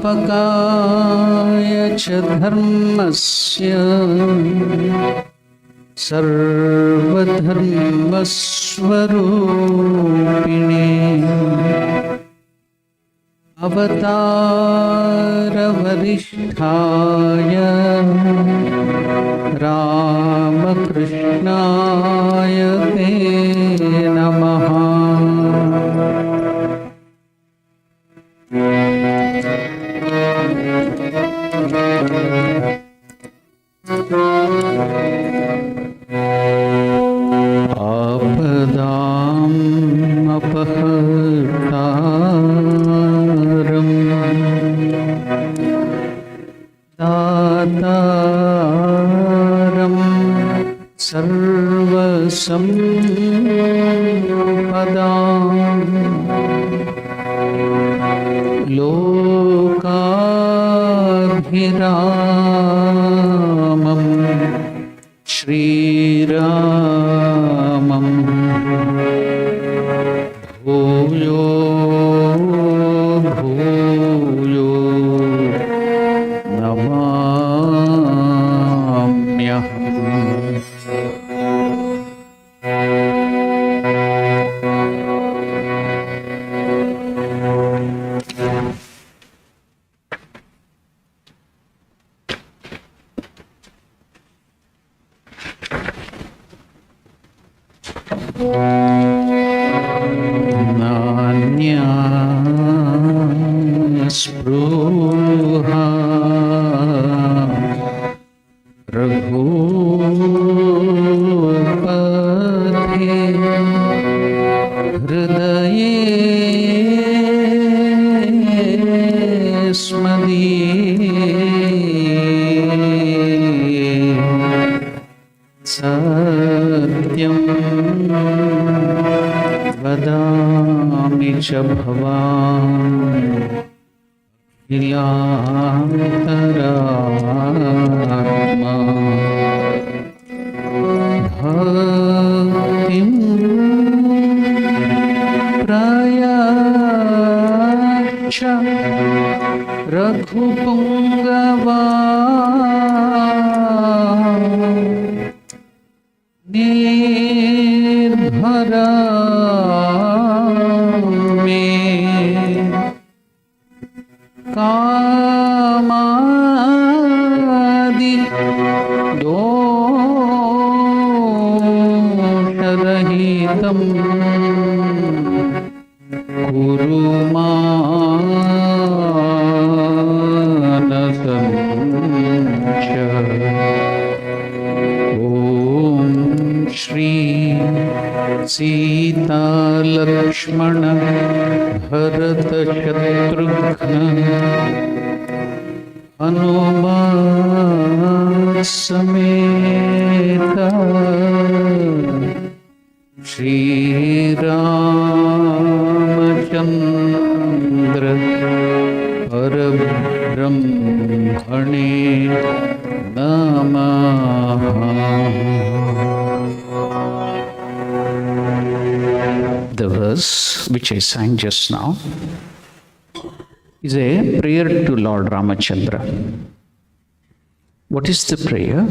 स्थापकाय च धर्मस्य सर्वधर्मस्वरूपिणे अवतारवरिष्ठाय रामकृष्णाय ते नमः। आपदाम् अपहर्तारम् दातारम् सर्वसम्पदाम् लोकाभिरामम् श्रीरामम् भूयो भूयो नमाम्यहम्। नान्या स्पृहा रघुपथे हृदये स्मदीये सत्यं वदामि च भवान् अखिलान्तरात्मा भक्तिं प्रयच्छ रघुपुङ्गवा निर्भरा मे कामादि दोषरहितं कुरु मानसं च। श्री सीता लक्ष्मण भरत शत्रुघ्न हनुमान समेत श्री रामचंद्र परब्रह्मणे नमः। The verse which I sang just now is a prayer to Lord Ramachandra. What is the prayer?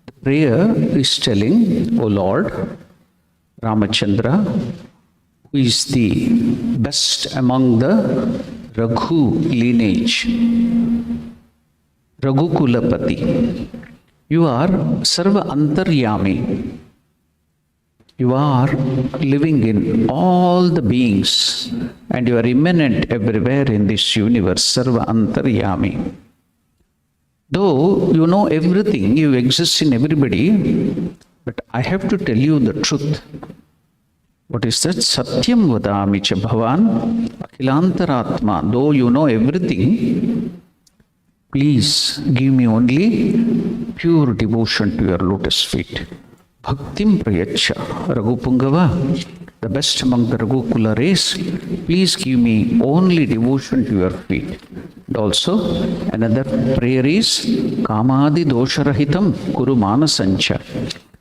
The prayer is telling, O Lord Ramachandra, who is the best among the Raghu lineage, Raghu Kulapati, you are Sarva Antaryami. You are living in all the beings and you are immanent everywhere in this universe, Sarva Antaryami. Though you know everything, you exist in everybody, but I have to tell you the truth. What is that? Satyam vadami cha bhavan akhilantaratma. Though you know everything, please give me only pure devotion to your lotus feet. Bhaktim prayacha Raghupungava, the best among the Raghukula race, please give me only devotion to your feet. And also, another prayer is Kamadi dosharahitam kuru manasancha.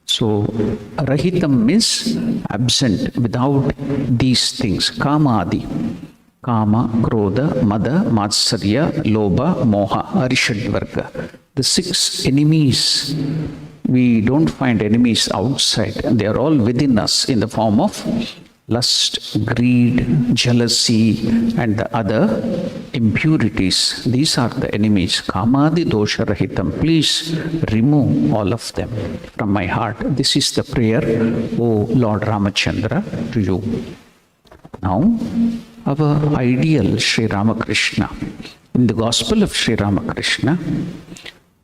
So, rahitam means absent, without these things. Kamadi. Kama, Krodha, Mada, Matsarya, Lobha, Moha, Arishadvarga. The 6 enemies. We don't find enemies outside. They are all within us in the form of lust, greed, jealousy, and the other impurities. These are the enemies. Kamadi dosha rahitam. Please remove all of them from my heart. This is the prayer, O Lord Ramachandra, to you. Now, our ideal Sri Ramakrishna. In the Gospel of Sri Ramakrishna,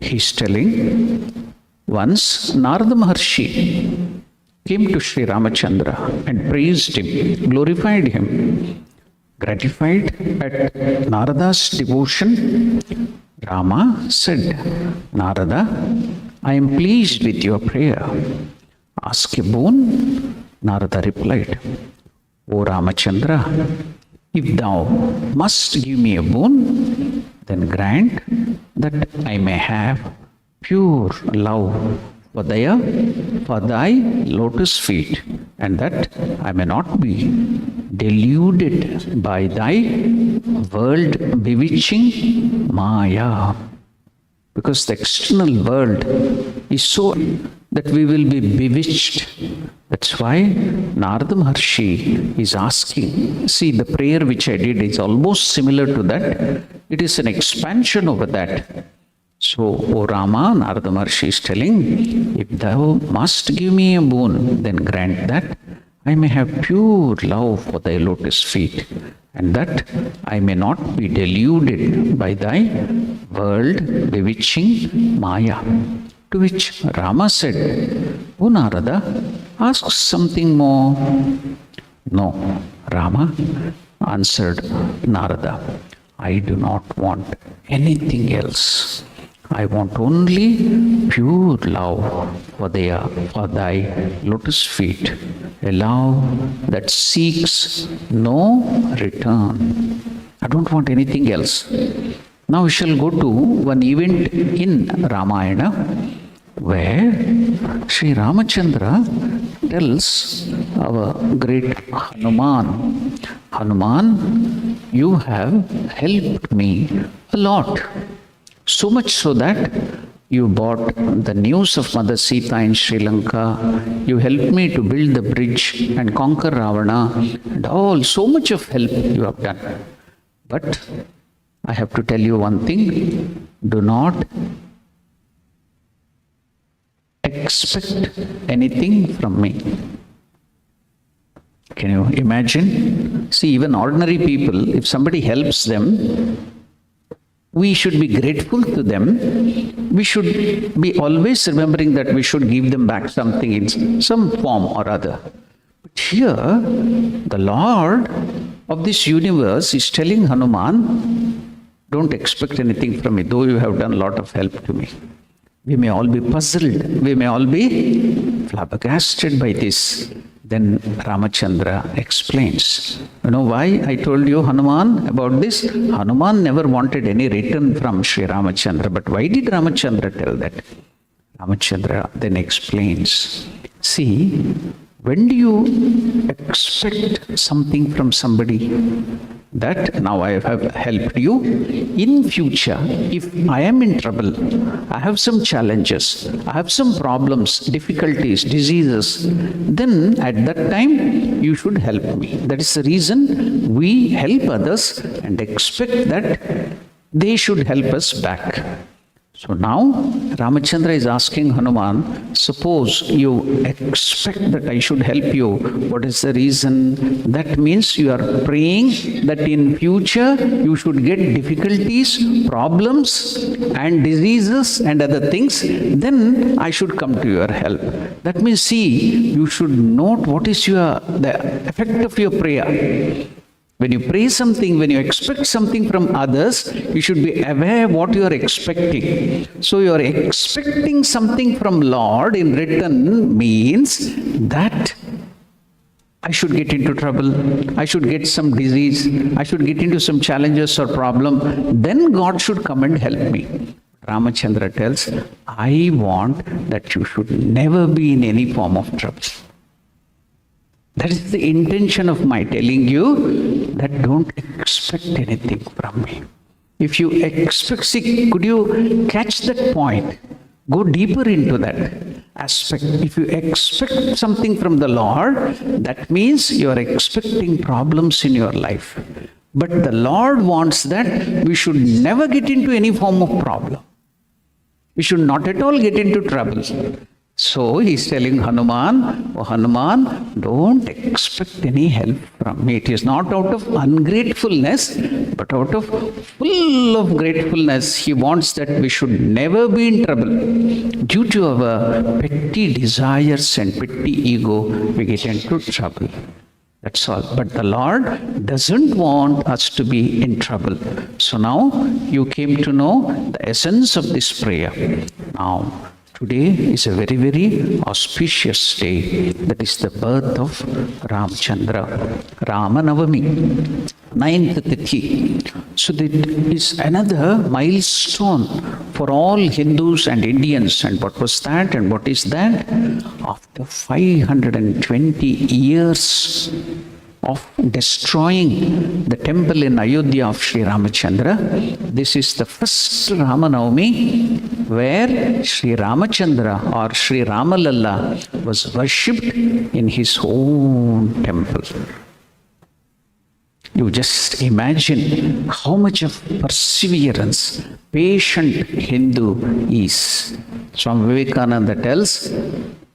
he is telling, once Narada Maharshi came to Sri Ramachandra and praised him, glorified him. Gratified at Narada's devotion, Rama said, Narada, I am pleased with your prayer. Ask a boon. Narada replied, O Ramachandra, if thou must give me a boon, then grant that I may have pure love for thy lotus feet, and that I may not be deluded by thy world bewitching Maya. Because the external world is so that we will be bewitched. That's why Narada Maharshi is asking. See, the prayer which I did is almost similar to that. It is an expansion over that. So, O Rama, Narada Maharshi is telling, if thou must give me a boon, then grant that I may have pure love for thy lotus feet, and that I may not be deluded by thy world bewitching Maya. To which Rama said, O Narada, ask something more. No, Rama, answered Narada, I do not want anything else. I want only pure love for thy lotus feet, a love that seeks no return. I don't want anything else. Now we shall go to one event in Ramayana where Sri Ramachandra tells our great Hanuman, Hanuman, you have helped me a lot. So much so that you brought the news of Mother Sita in Sri Lanka, you helped me to build the bridge and conquer Ravana, and all, so much of help you have done. But I have to tell you one thing, do not expect anything from me. Can you imagine? See, even ordinary people, if somebody helps them, we should be grateful to them. We should be always remembering that we should give them back something in some form or other. But here, the Lord of this universe is telling Hanuman, don't expect anything from me, though you have done a lot of help to me. We may all be puzzled. We may all be flabbergasted by this. Then Ramachandra explains. You know why I told you, Hanuman, about this? Hanuman never wanted any return from Sri Ramachandra. But why did Ramachandra tell that? Ramachandra then explains. See, when do you expect something from somebody? That now I have helped you. In future, if I am in trouble, I have some challenges, I have some problems, difficulties, diseases, then at that time you should help me. That is the reason we help others and expect that they should help us back. So now Ramachandra is asking Hanuman, suppose you expect that I should help you. What is the reason? That means you are praying that in future you should get difficulties, problems and diseases and other things. Then I should come to your help. That means, see, you should note what is the effect of your prayer. When you pray something, when you expect something from others, you should be aware what you are expecting. So you are expecting something from Lord in return means that I should get into trouble, I should get some disease, I should get into some challenges or problem. Then God should come and help me. Ramachandra tells, I want that you should never be in any form of trouble. That is the intention of my telling you that don't expect anything from me. If you expect, see, could you catch that point? Go deeper into that aspect. If you expect something from the Lord, that means you are expecting problems in your life. But the Lord wants that we should never get into any form of problem. We should not at all get into trouble. So he's telling Hanuman, oh Hanuman, don't expect any help from me. It is not out of ungratefulness, but out of full of gratefulness. He wants that we should never be in trouble. Due to our petty desires and petty ego, we get into trouble. That's all. But the Lord doesn't want us to be in trouble. So now you came to know the essence of this prayer. Now, today is a very, very auspicious day. That is the birth of Ramachandra, Naumi, 9th Tithi. So that is another milestone for all Hindus and Indians. And what was that and what is that? After 520 years of destroying the temple in Ayodhya of Sri Ramachandra, this is the first Ramanaumi where Sri Ramachandra or Sri Ramalalla was worshipped in his own temple. You just imagine how much of perseverance patient Hindu is. Swami Vivekananda tells,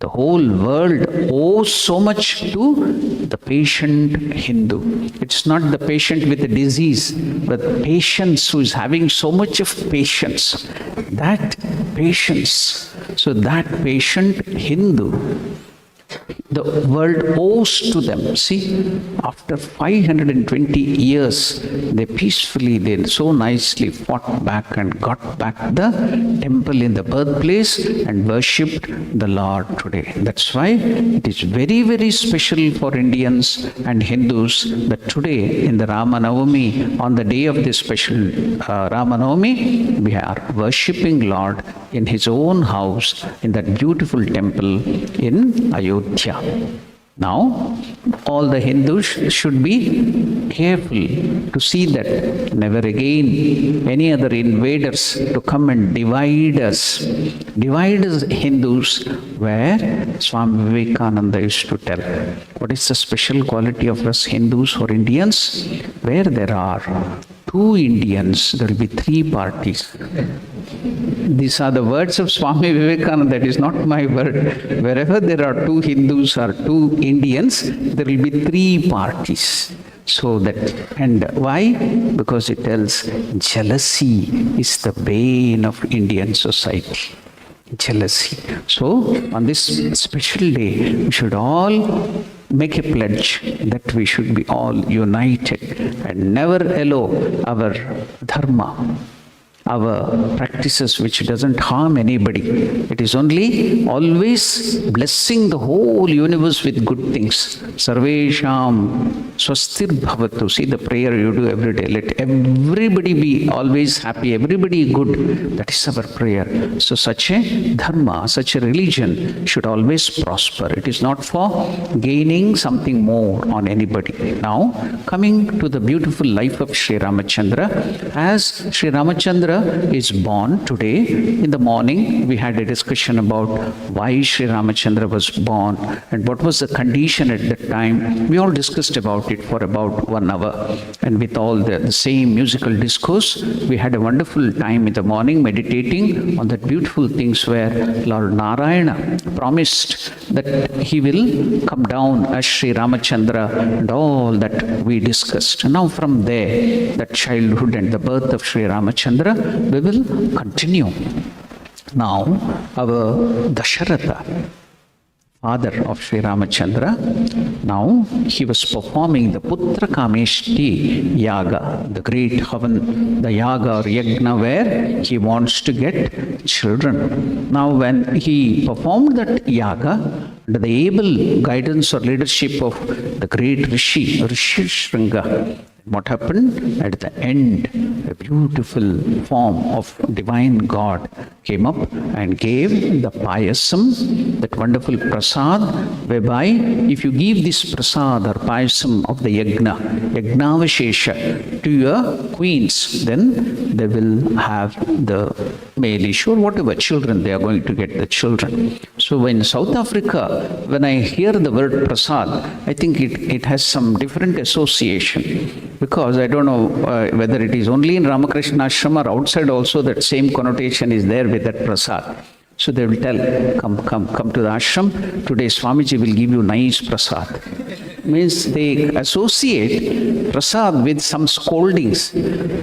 the whole world owes so much to the patient Hindu. It's not the patient with a disease, but patience who is having so much of patience. That patience, so that patient Hindu, the world owes to them. See, after 520 years, they so nicely fought back and got back the temple in the birthplace and worshipped the Lord today. That's why it is very, very special for Indians and Hindus that today in the Ramanavami, on the day of this special Ramanavami, we are worshipping Lord in his own house in that beautiful temple in Ayodhya. Now, all the Hindus should be careful to see that never again any other invaders to come and divide us Hindus, where Swami Vivekananda used to tell. What is the special quality of us Hindus or Indians? Where there are two Indians, there will be three parties. These are the words of Swami Vivekananda. That is not my word. Wherever there are two Hindus or two Indians, there will be three parties. So that, and why? Because it tells jealousy is the bane of Indian society. Jealousy. So on this special day, we should all make a pledge that we should be all united and never allow our dharma, our practices which doesn't harm anybody. It is only always blessing the whole universe with good things. Sarvesham swastir bhavatu. See the prayer you do every day. Let everybody be always happy, everybody good. That is our prayer. So such a dharma, such a religion should always prosper. It is not for gaining something more on anybody. Now, coming to the beautiful life of Sri Ramachandra, as Sri Ramachandra is born today. In the morning, we had a discussion about why Sri Ramachandra was born and what was the condition at that time. We all discussed about it for about 1 hour. And with all the same musical discourse, we had a wonderful time in the morning meditating on that beautiful things where Lord Narayana promised that he will come down as Sri Ramachandra and all that we discussed. And now from there, that childhood and the birth of Sri Ramachandra, we will continue. Now, our Dasharatha, father of Sri Ramachandra, now he was performing the Putra Kameshti Yaga, the great Havan, the Yaga or Yagna where he wants to get children. Now when he performed that Yaga, under the able guidance or leadership of the great Rishi Shringa, what happened? At the end, a beautiful form of divine God came up and gave the payasam, that wonderful prasad, whereby if you give this prasad or payasam of the Yagnavashesha to your queens, then they will have the male issue or whatever children they are going to get the children. So in South Africa, when I hear the word prasad, I think it has some different association. Because I don't know whether it is only in Ramakrishna Ashram or outside also that same connotation is there with that prasad. So they will tell, come to the ashram, today Swamiji will give you nice prasad. Means they associate prasad with some scoldings.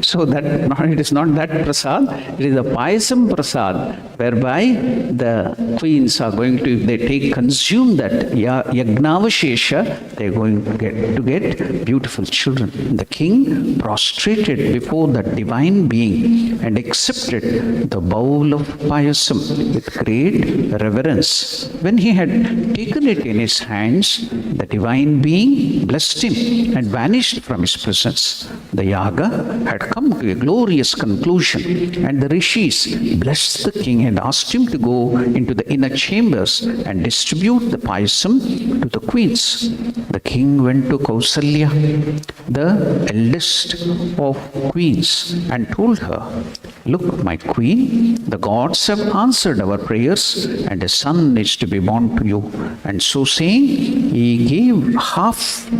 So that it is not that prasad, it is a payasam prasad, whereby the queens are going to, if they consume that Yagnavashesha, they are going to get beautiful children. The king prostrated before that divine being and accepted the bowl of payasam with great reverence. When he had taken it in his hands, the divine being blessed him and vanished from his presence. The yaga had come to a glorious conclusion, and the rishis blessed the king and asked him to go into the inner chambers and distribute the payasam to the queens. The king went to Kausalya, the eldest of queens, and told her, "Look, my queen, the gods have answered our prayers, and a son is to be born to you." And so saying, he gave half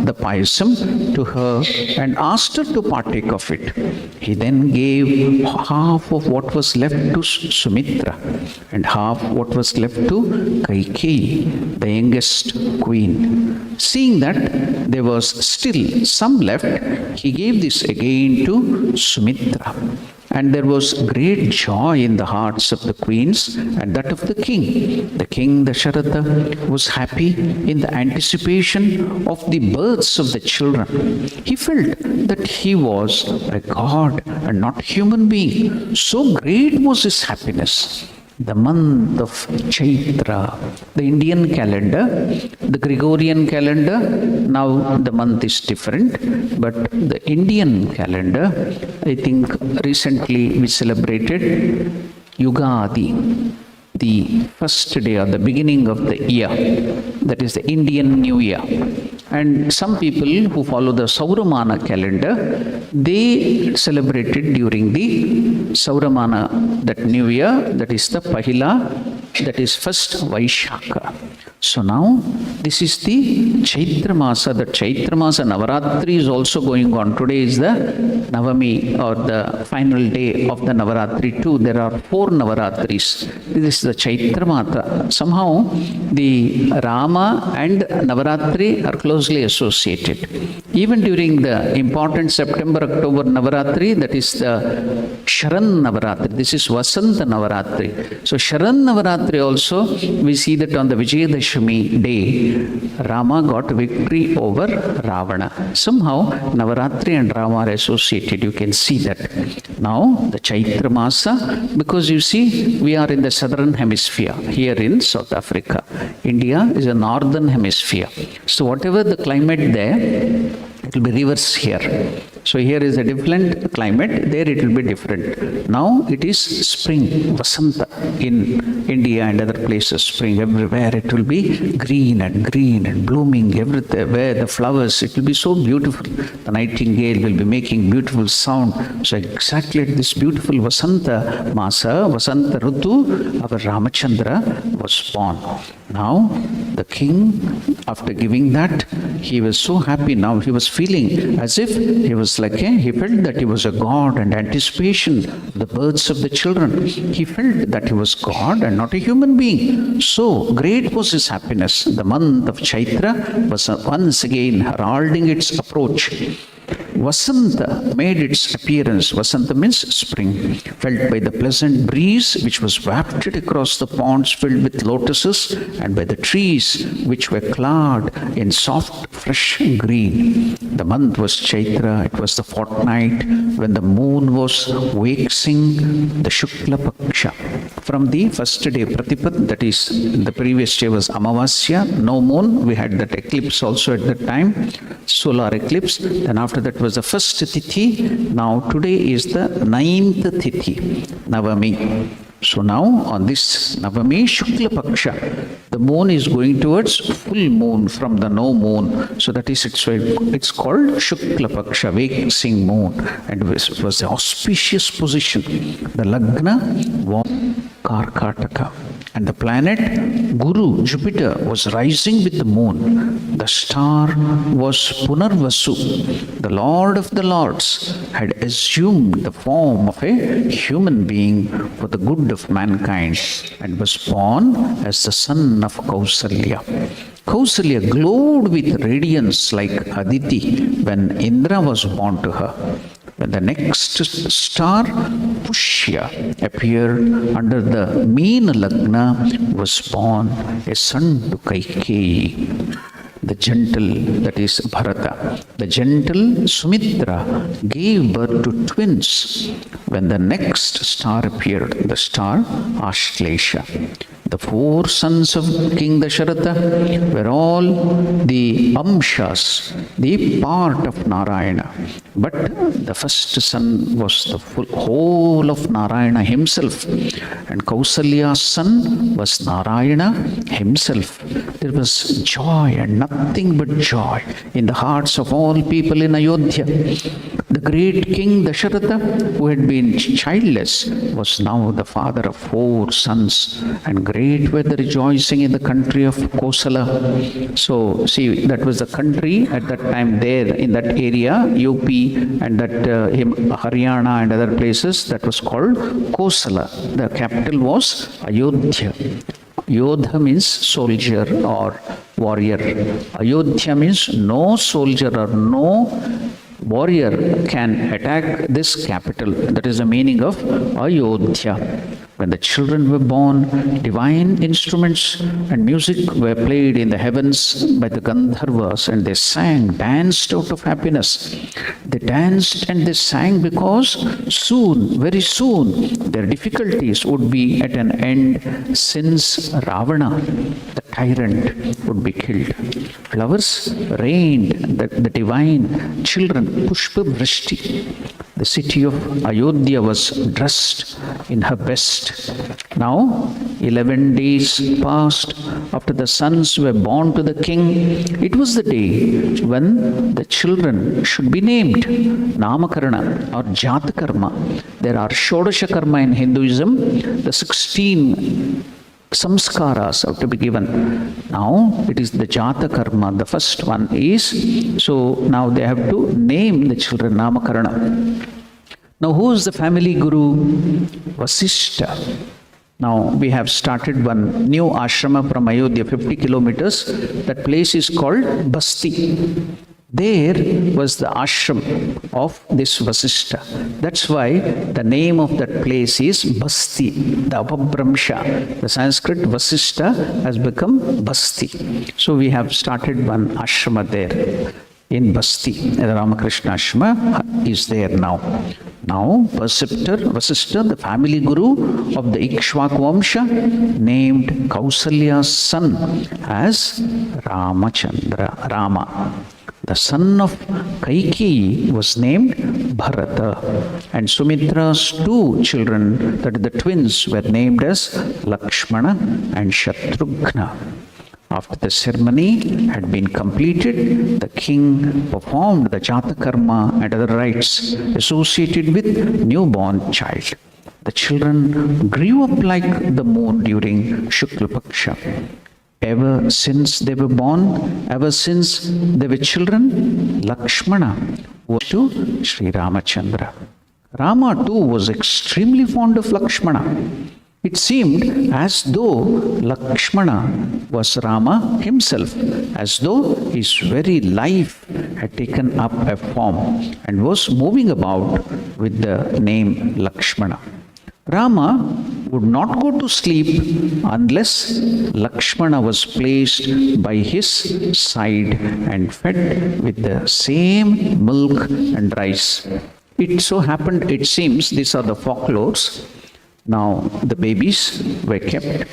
the payasam to her and asked her to partake of it. He then gave half of what was left to Sumitra and half what was left to Kaikeyi, the youngest queen. Seeing that there was still some left, he gave this again to Sumitra. And there was great joy in the hearts of the queens and that of the king. The king Dasharatha was happy in the anticipation of the births of the children. He felt that he was a god and not human being. So great was his happiness. The month of Chaitra, the Indian calendar, the Gregorian calendar, now the month is different, but the Indian calendar, I think recently we celebrated Yugadi, the first day or the beginning of the year, that is the Indian New Year. And some people who follow the Sauramana calendar, they celebrated during the Sauramana, that New Year, that is the Pahila, that is first Vaishaka. So now, this is the Chaitra Masa. The Chaitra Masa Navaratri is also going on. Today is the Naumi or the final day of the Navaratri too. There are 4 Navaratris. This is the Chaitra Masa. Somehow, the Rama and Navaratri are closely associated. Even during the important September-October Navaratri, that is the Sharan Navaratri. This is Vasanta Navaratri. So Sharan Navaratri also, we see that on the Vijayadashami day, Rama got victory over Ravana. Somehow, Navaratri and Rama are associated. You can see that. Now, the Chaitra Masa, because you see, we are in the southern hemisphere, here in South Africa. India is a northern hemisphere. So, whatever the climate there, it will be reverse here. So here is a different climate, there it will be different. Now it is spring, Vasanta in India and other places, spring everywhere. It will be green and blooming everywhere. Where the flowers, it will be so beautiful. The nightingale will be making beautiful sound. So exactly at this beautiful Vasanta Masa, Vasanta Rutu, our Ramachandra was born. Now the king, after giving that, he was so happy. Now he was feeling as if he was like, he felt that he was a god, and anticipation, the births of the children. He felt that he was God and not a human being. So great was his happiness. The month of Chaitra was once again heralding its approach. Vasanta made its appearance. Vasanta means spring, felt by the pleasant breeze which was wafted across the ponds filled with lotuses, and by the trees which were clad in soft, fresh green. The month was Chaitra. It was the fortnight when the moon was waxing the Shukla Paksha. From the first day, Pratipad, that is the previous day was Amavasya, no moon. We had that eclipse also at that time, solar eclipse. Then after that was the first Tithi. Now today is the 9th Tithi, Navami. So now on this Navami Shukla Paksha, the moon is going towards full moon from the no moon. So that is it's called Shukla Paksha, waxing moon. And it was the auspicious position. The Lagna was Karkataka. And the planet Guru, Jupiter, was rising with the moon. The star was Punarvasu. The Lord of the Lords had assumed the form of a human being for the good of mankind and was born as the son of Kausalya. Kausalya glowed with radiance like Aditi when Indra was born to her. When the next star, Pushya, appeared under the mean Lagna, was born a son to Kaikeyi. The gentle, that is Bharata, the gentle Sumitra gave birth to twins. When the next star appeared, the star Ashlesha. The 4 sons of King Dasharatha were all the Amshas, the part of Narayana. But the first son was the whole of Narayana himself. And Kausalya's son was Narayana himself. There was joy and nothing but joy in the hearts of all people in Ayodhya. The great King Dasharatha, who had been childless, was now the father of 4 sons, and great were the rejoicing in the country of Kosala. So, see, that was the country at that time there in that area, UP and that Haryana and other places, that was called Kosala. The capital was Ayodhya. Yodha means soldier or warrior. Ayodhya means no soldier or no warrior can attack this capital. That is the meaning of Ayodhya. When the children were born, divine instruments and music were played in the heavens by the Gandharvas, and they sang, danced out of happiness. They danced and they sang because soon, very soon, their difficulties would be at an end, since Ravana, the tyrant, would be killed. Flowers rained, the divine children, Pushpa Vrishti. The city of Ayodhya was dressed in her best. Now, 11 days passed after the sons were born to the king. It was the day when the children should be named, Namakarana or Jatakarma. There are Shodasha Karma in Hinduism, the 16 samskaras have to be given. Now it is the Jata Karma, the first one is, so now they have to name the children Namakarana. Now who is the family guru? Vasishtha. Now we have started one new ashrama from Ayodhya, 50 kilometers. That place is called Basti. There was the ashram of this Vasishtha. That's why the name of that place is Basti, the Apabramsha. The Sanskrit Vasishtha has become Basti. So we have started one ashrama there in Basti. The Ramakrishna ashrama is there now. Now Vasishtha, the family guru of the Ikshvaku Vamsha, named Kausalya's son as Ramachandra, Rama. The son of Kaikeyi was named Bharata, and Sumitra's two children, that is the twins, were named as Lakshmana and Shatrughna. After the ceremony had been completed, the king performed the Jatakarma and other rites associated with newborn child. The children grew up like the moon during Shukla Paksha. Ever since they were born, ever since they were children, Lakshmana was to Sri Ramachandra. Rama too was extremely fond of Lakshmana. It seemed as though Lakshmana was Rama himself, as though his very life had taken up a form and was moving about with the name Lakshmana. Rama would not go to sleep unless Lakshmana was placed by his side and fed with the same milk and rice. It so happened, it seems, these are the folklores. Now the babies were kept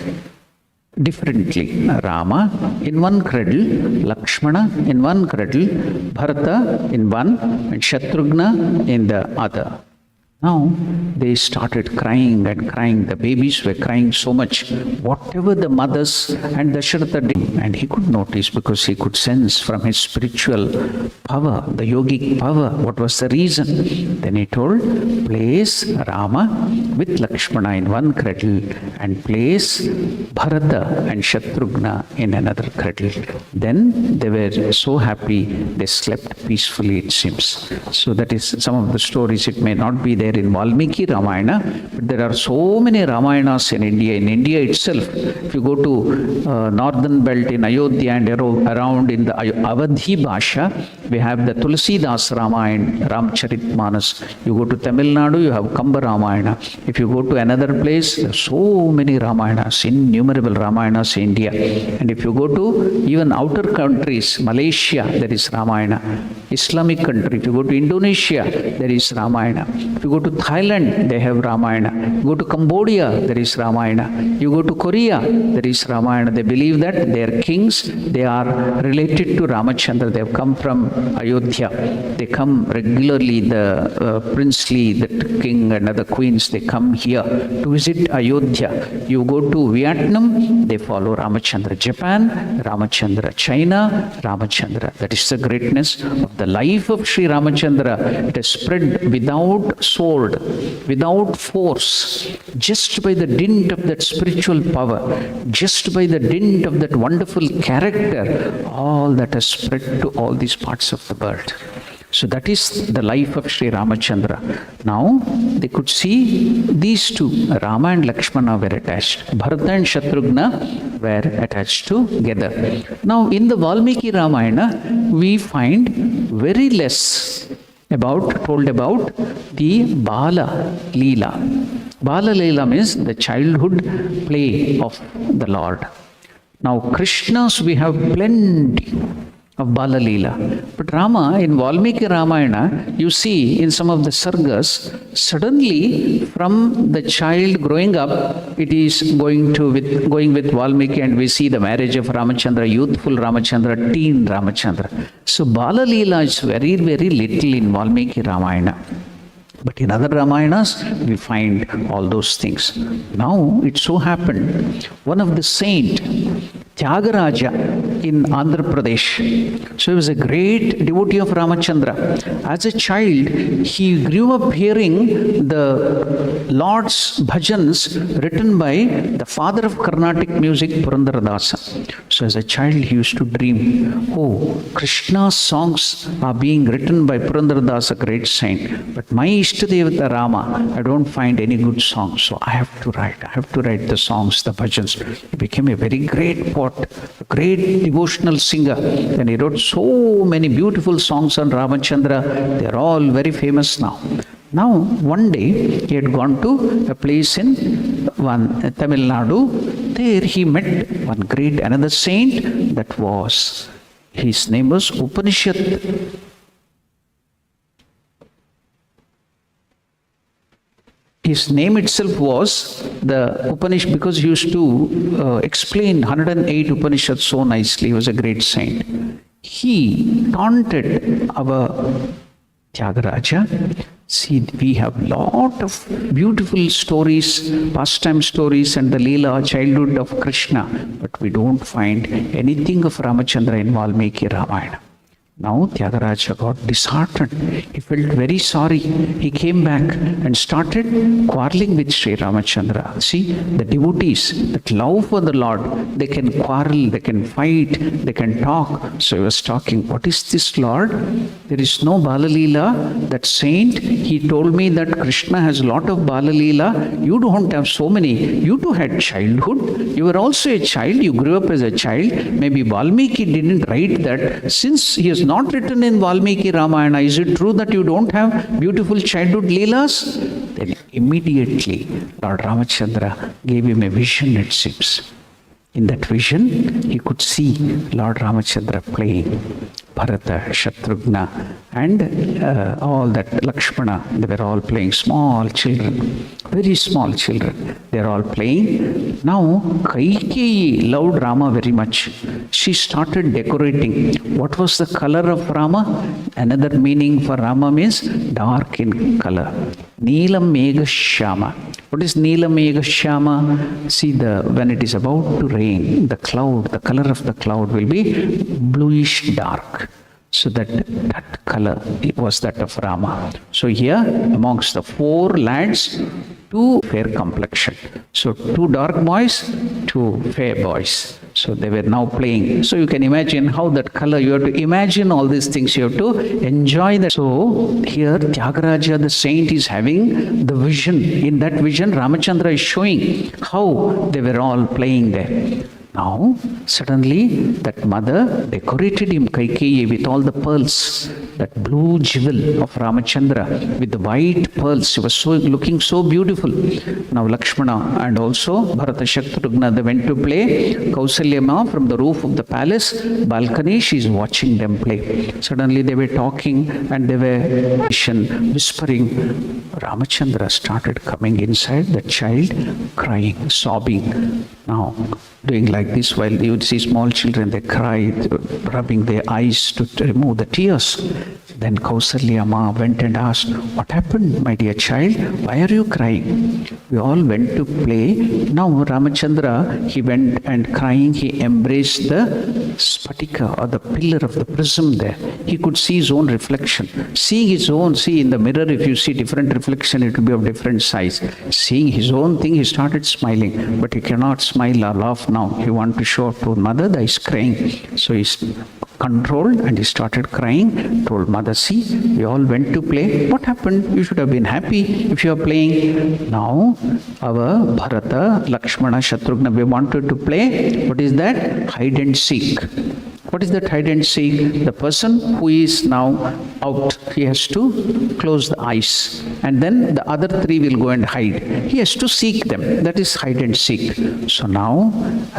differently. Rama in one cradle, Lakshmana in one cradle, Bharata in one, and Shatrughna in the other. Now they started crying and crying. The babies were crying so much. Whatever the mothers and Dasharatha did, and he could notice because he could sense from his spiritual power, the yogic power, what was the reason. Then he told, place Rama with Lakshmana in one cradle and place Bharata and Shatrughna in another cradle. Then they were so happy, they slept peacefully, it seems. So that is some of the stories. It may not be there in Valmiki Ramayana, but there are so many Ramayanas in India. In India itself, if you go to northern belt in Ayodhya and around in the Awadhi Bhasha, we have the Tulsidas Ramayana, Ramcharitmanas. You go to Tamil Nadu, you have Kamba Ramayana. If you go to another place, there are so many Ramayanas, innumerable Ramayanas in India. And if you go to even outer countries, Malaysia, there is Ramayana. Islamic country, if you go to Indonesia, there is Ramayana. If you go to Thailand, they have Ramayana. You go to Cambodia, there is Ramayana. You go to Korea, there is Ramayana. They believe that their kings, they are related to Ramachandra. They have come from Ayodhya. They come regularly, the princely, the king and other queens, they come here to visit Ayodhya. You go to Vietnam, they follow Ramachandra. Japan, Ramachandra. China, Ramachandra. That is the greatness of the life of Sri Ramachandra. It has spread without sword, without force, just by the dint of that spiritual power, just by the dint of that wonderful character, all that has spread to all these parts of the world. So that is the life of Sri Ramachandra. Now they could see these two, Rama and Lakshmana were attached. Bharata and Shatrughna were attached together. Now in the Valmiki Ramayana, we find very less told about the Bala Leela. Bala Leela means the childhood play of the Lord. Now Krishnas we have plenty of Bala Leela. But Rama, in Valmiki Ramayana, you see in some of the sargas, suddenly from the child growing up, it is going with Valmiki, and we see the marriage of Ramachandra, youthful Ramachandra, teen Ramachandra. So Bala Leela is very, very little in Valmiki Ramayana. But in other Ramayanas, we find all those things. Now, it so happened, one of the saint, Tyagaraja in Andhra Pradesh. So he was a great devotee of Ramachandra. As a child, he grew up hearing the Lord's bhajans written by the father of Carnatic music, Purandaradasa. So as a child, he used to dream, oh, Krishna's songs are being written by Purandaradasa, a great saint. But my Ishtadevata Rama, I don't find any good songs. So I have to write the songs, the bhajans. He became a very great poet, a great devotional singer. And he wrote so many beautiful songs on Ramachandra. They are all very famous now. Now, one day, he had gone to a place in Tamil Nadu. There he met another saint. His name was Upanishad. His name itself was the Upanishad, because he used to explain 108 Upanishads so nicely. He was a great saint. he taunted our Tyagaraja. See, we have lot of beautiful stories, pastime stories and the Leela, childhood of Krishna, but we don't find anything of Ramachandra in Valmiki Ramayana. Now Tyagaraja got disheartened. He felt very sorry. He came back and started quarreling with Sri Ramachandra. See, the devotees that love for the Lord, they can quarrel, they can fight, they can talk. So he was talking, what is this, Lord? There is no Balalila. That saint, he told me that Krishna has a lot of Balalila. You don't have so many. You too had childhood. You were also a child. You grew up as a child. Maybe Valmiki didn't write that. Since he has not written in Valmiki Ramayana, is it true that you don't have beautiful childhood Leelas? Then immediately Lord Ramachandra gave him a vision, it seems. In that vision, he could see Lord Ramachandra playing. Bharata, Shatrughna, and all that Lakshmana, they were all playing, small children, very small children. They are all playing. Now, Kaikeyi loved Rama very much. She started decorating. What was the color of Rama? Another meaning for Rama means dark in color. Neelam Megha Shyama. What is Neelam Megha Shyama? See, when it is about to rain, the cloud, the color of the cloud will be bluish dark. So that color, it was that of Rama. So here, amongst the 4 lads, 2 fair complexion. So 2 dark boys, 2 fair boys. So they were now playing. So you can imagine how that color, you have to imagine all these things, you have to enjoy that. So here Tyagaraja, the saint, is having the vision. In that vision, Ramachandra is showing how they were all playing there. Now, suddenly, that mother decorated him, Kaikeyi, with all the pearls, that blue jewel of Ramachandra, with the white pearls. She was looking so beautiful. Now, Lakshmana and also Bharata Shatrughna, they went to play. Kausalyama, from the roof of the palace balcony, she is watching them play. Suddenly, they were talking and they were whispering. Ramachandra started coming inside, the child crying, sobbing. Now, doing like this, while you would see small children, they cry, rubbing their eyes to remove the tears. Then Kausalyama went and asked, what happened, my dear child? Why are you crying? We all went to play. Now Ramachandra, he went and crying, he embraced the spatika or the pillar of the prism there. He could see his own reflection. Seeing his own, see in the mirror, if you see different reflection, it will be of different size. Seeing his own thing, he started smiling. But he cannot smile or laugh now. He wanted to show to mother that he's crying. So he's controlled and he started crying. Told mother, see, we all went to play. What happened? You should have been happy if you are playing. Now, our Bharata, Lakshmana, Shatrughna, we wanted to play. What is that? Hide and seek. What is that hide and seek? The person who is now out, he has to close the eyes. And then the other 3 will go and hide. He has to seek them. That is hide and seek. So now,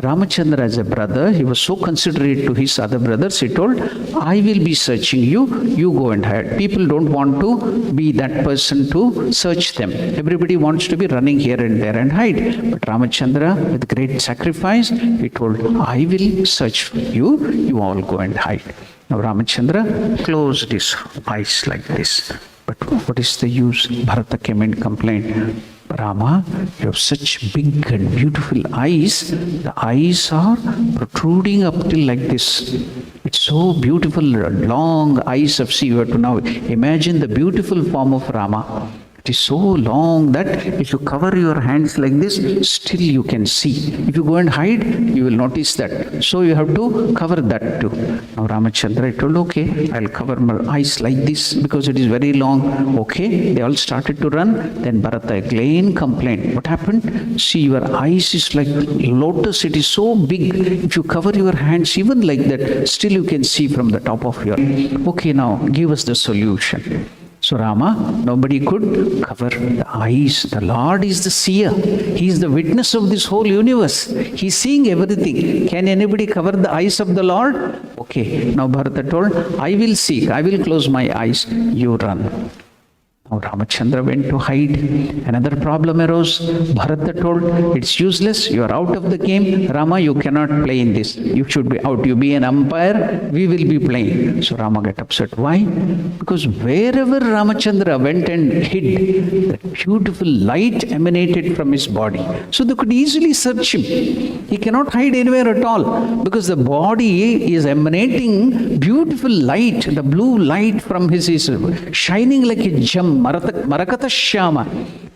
Ramachandra as a brother, he was so considerate to his other brothers. He told, I will be searching you. You go and hide. People don't want to be that person to search them. Everybody wants to be running here and there and hide. But Ramachandra, with great sacrifice, he told, I will search for you. You all go and hide. Now Ramachandra closed his eyes like this. But what is the use? Bharata came and complained, Rama, you have such big and beautiful eyes. The eyes are protruding up till like this. It's so beautiful, long eyes of sea. You have to now imagine the beautiful form of Rama. It is so long that if you cover your hands like this, still you can see. If you go and hide, you will notice that. So you have to cover that too. Now Ramachandra told, okay, I'll cover my eyes like this because it is very long. Okay, they all started to run. Then Bharata again complained. What happened? See, your eyes is like lotus. It is so big. If you cover your hands even like that, still you can see from the top of your... Okay, now give us the solution. So Rama, nobody could cover the eyes. The Lord is the seer. He is the witness of this whole universe. He is seeing everything. Can anybody cover the eyes of the Lord? Okay. Now Bharata told, I will seek. I will close my eyes. You run. Now Ramachandra went to hide. Another problem arose. Bharata told, it's useless, you are out of the game. Rama, you cannot play in this. You should be out. You be an umpire, we will be playing. So Rama got upset. Why? Because wherever Ramachandra went and hid, that beautiful light emanated from his body. So they could easily search him. He cannot hide anywhere at all because the body is emanating beautiful light, the blue light from his is shining like a gem. Marakata Shyama,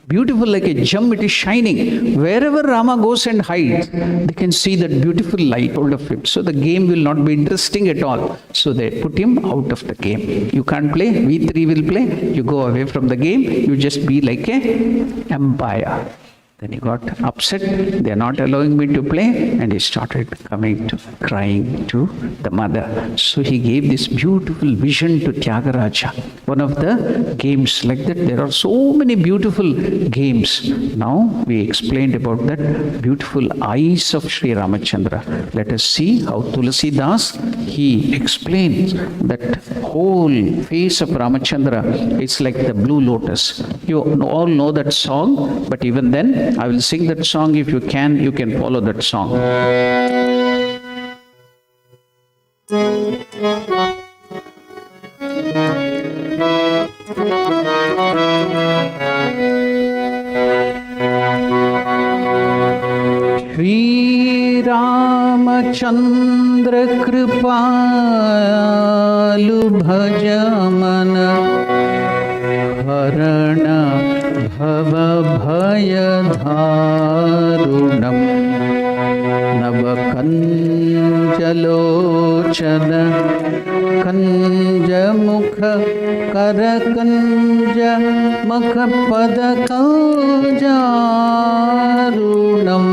beautiful like a gem, it is shining. Wherever Rama goes and hides, they can see that beautiful light out of him. So the game will not be interesting at all. So they put him out of the game. You can't play, we three will play. You go away from the game, you just be like a umpire. Then he got upset, they are not allowing me to play, and he started crying to the mother. So he gave this beautiful vision to Tyagaraja. One of the games like that, there are so many beautiful games. Now we explained about that beautiful eyes of Sri Ramachandra. Let us see how Tulasidas, he explains that whole face of Ramachandra is like the blue lotus. You all know that song, but even then, I will sing that song. If you can follow that song. Shri Ramachandra Kripalu Bhajamana Harana Bhava Bhayadharunam Navakanjalochana Kanjamukha Karakanja Makhapadakajarunam.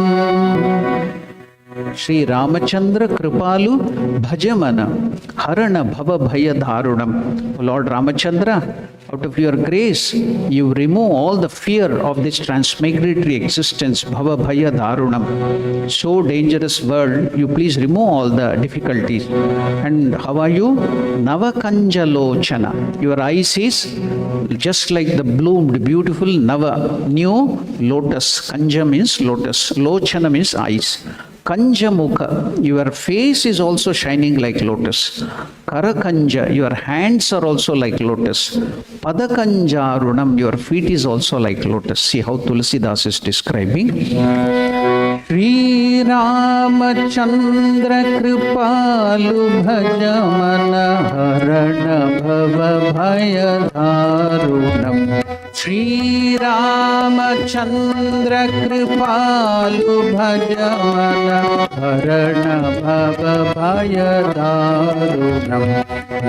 Shri Ramachandra Kripalu Bhajamana Harana Bhava Bhayadharunam. Lord Ramachandra, out of your grace, you remove all the fear of this transmigratory existence, Bhava Bhaya Dharunam. So dangerous world, you please remove all the difficulties. And how are you? Navakanja Lochana. Your eyes is just like the bloomed, beautiful Nava, new lotus. Kanja means lotus. Lochana means eyes. Kanjamukha, your face is also shining like lotus. Karakanja, your hands are also like lotus. Padakanjarunam, your feet is also like lotus. See how Tulasidas is describing. Shri Ramachandra Kripalu Bhajamana Harana Bhava Bhayadharunam. Shri Ramachandra Kripalu Bhajamana Harana Bhava Bhayadharunam.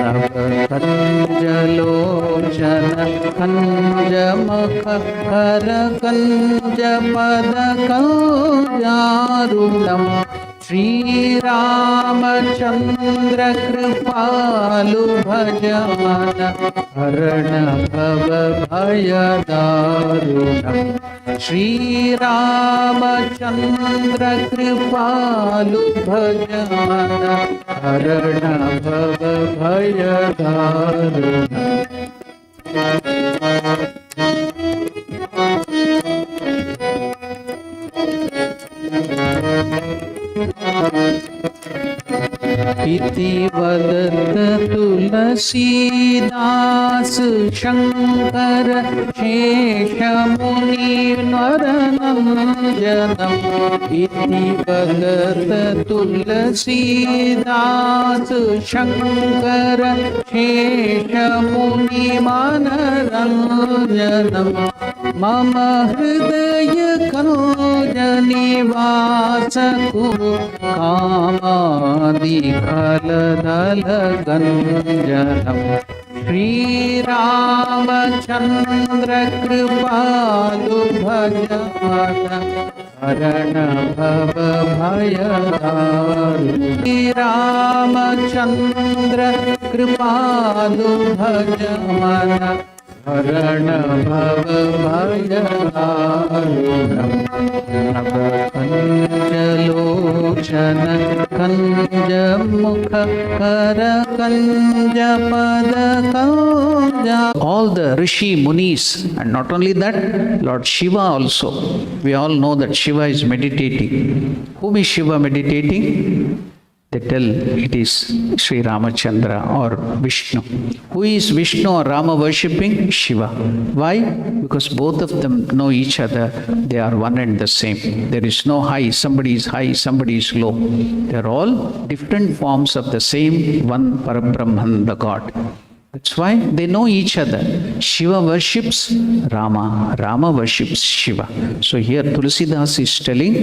Navakanjalochana Kanjamakha Karakanja Padakajarunam. Shri Ramachandra Kripalu Bhajamana Harana Bhava Bhayadharunam. Shri Ramachandra Kripalu Bhajamana Harana Bhava Bhayadharunam. इति वदत तुलसीदास शंकर शेष मुनि नरनंजनम. इति वदत तुलसीदास शंकर शेष मुनि मनरंजनम. मम हृदय करोज निवास कुरु कामादि खलदल गंजनम. श्री रामचंद्र कृपालु भजमन हरण भव भयदारु. श्री रामचंद्र कृपालु भजमन हरण भव भयहारणं नभ कंजलोचन कंज मुख कर कंज पद कंज. All the Rishi Munis, and not only that, Lord Shiva also. We all know that Shiva is meditating. Whom is Shiva meditating? They tell it is Sri Ramachandra or Vishnu. Who is Vishnu or Rama worshipping? Shiva. Why? Because both of them know each other. They are one and the same. There is no high. Somebody is high, somebody is low. They are all different forms of the same one Parabrahman, the God. That's why they know each other. Shiva worships Rama, Rama worships Shiva. So here Tulsidas is telling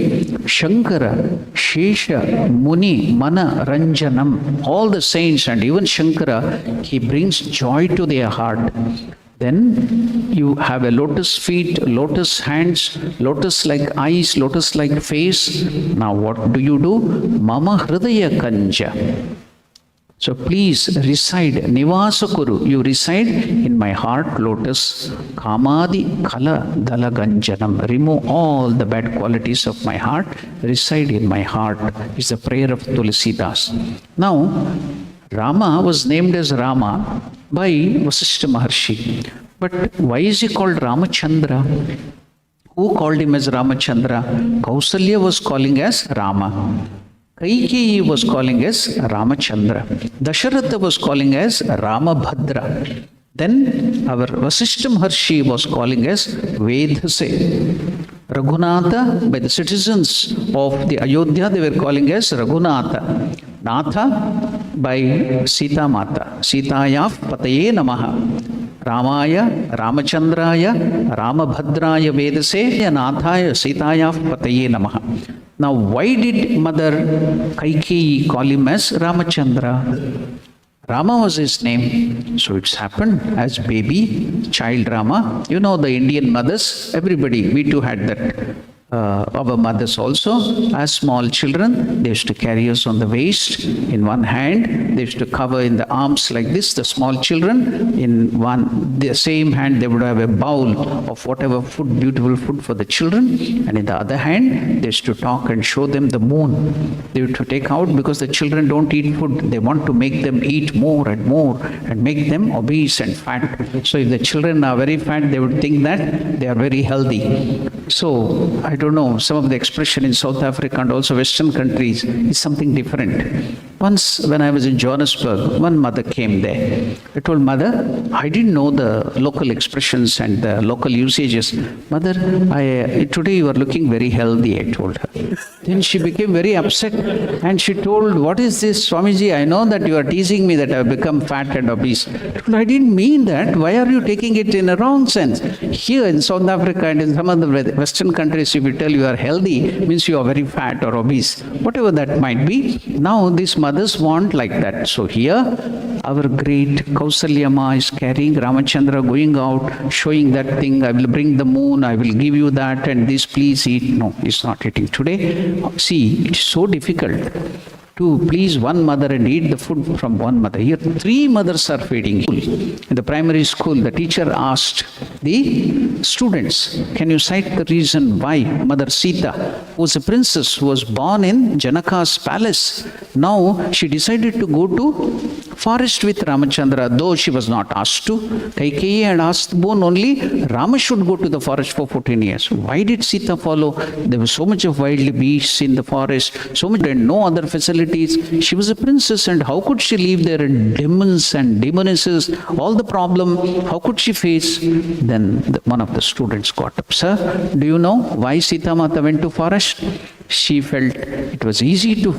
Shankara, Shesha, Muni, Mana, Ranjanam, all the saints and even Shankara, he brings joy to their heart. Then you have a lotus feet, lotus hands, lotus like eyes, lotus like face. Now what do? Mama Hridaya Kanja. So please reside, Nivasa Kuru, you reside in my heart, lotus, Kamadi Kala Dala Ganjanam. Remove all the bad qualities of my heart, reside in my heart, is the prayer of Tulsidas. Now, Rama was named as Rama by Vasishtha Maharshi. But why is he called Ramachandra? Who called him as Ramachandra? Kausalya was calling as Rama. Kaikeyi was calling as Ramachandra. Dasharatha was calling as Ramabhadra. Then our Vasishtha Maharshi was calling as Vedhase. Raghunatha, by the citizens of the Ayodhya, they were calling as Raghunatha. Natha, by Sita Mata. Sitayaf Pataye Namaha. Ramaya, Ramachandraya, Ramabhadraya Vedase, Nathaya, Sitayaf Pataye Namaha. Now, why did Mother Kaikeyi call him as Ramachandra? Rama was his name, so it's happened as baby, child Rama. You know the Indian mothers, everybody, we too had that. Our mothers also, as small children, they used to carry us on the waist in one hand. They used to cover in the arms like this, the small children. In the same hand, they would have a bowl of whatever food, beautiful food for the children. And in the other hand, they used to talk and show them the moon. They used to take out because the children don't eat food. They want to make them eat more and make them obese and fat. So if the children are very fat, they would think that they are very healthy. So I don't know, some of the expression in South Africa and also Western countries is something different. Once when I was in Johannesburg, one mother came there. I told mother, I didn't know the local expressions and the local usages. Mother, today you are looking very healthy, I told her. Then she became very upset and she told, what is this, Swamiji? I know that you are teasing me that I have become fat and obese. I told, I didn't mean that. Why are you taking it in a wrong sense? Here in South Africa and in some of the Western countries, if you tell you are healthy, means you are very fat or obese. Whatever that might be. Now these mothers want like that. So here, our great Kausalyama is carrying Ramachandra going out, showing that thing, I will bring the moon, I will give you that and this, please eat. No, he's not eating. Today, see, it's so difficult to please one mother and eat the food from one mother. Here, 3 mothers are feeding. In the primary school, the teacher asked the students, can you cite the reason why Mother Sita, who was a princess, who was born in Janaka's palace, now she decided to go to forest with Ramachandra, though she was not asked to. Kaikeyi had asked the boon only, Rama should go to the forest for 14 years. Why did Sita follow? There was so much of wild beasts in the forest, so much and no other facilities. She was a princess and how could she live there and demons and demonesses, all the problem, how could she face? Then one of the students got up, sir, do you know why Sita Mata went to forest? She felt it was easy to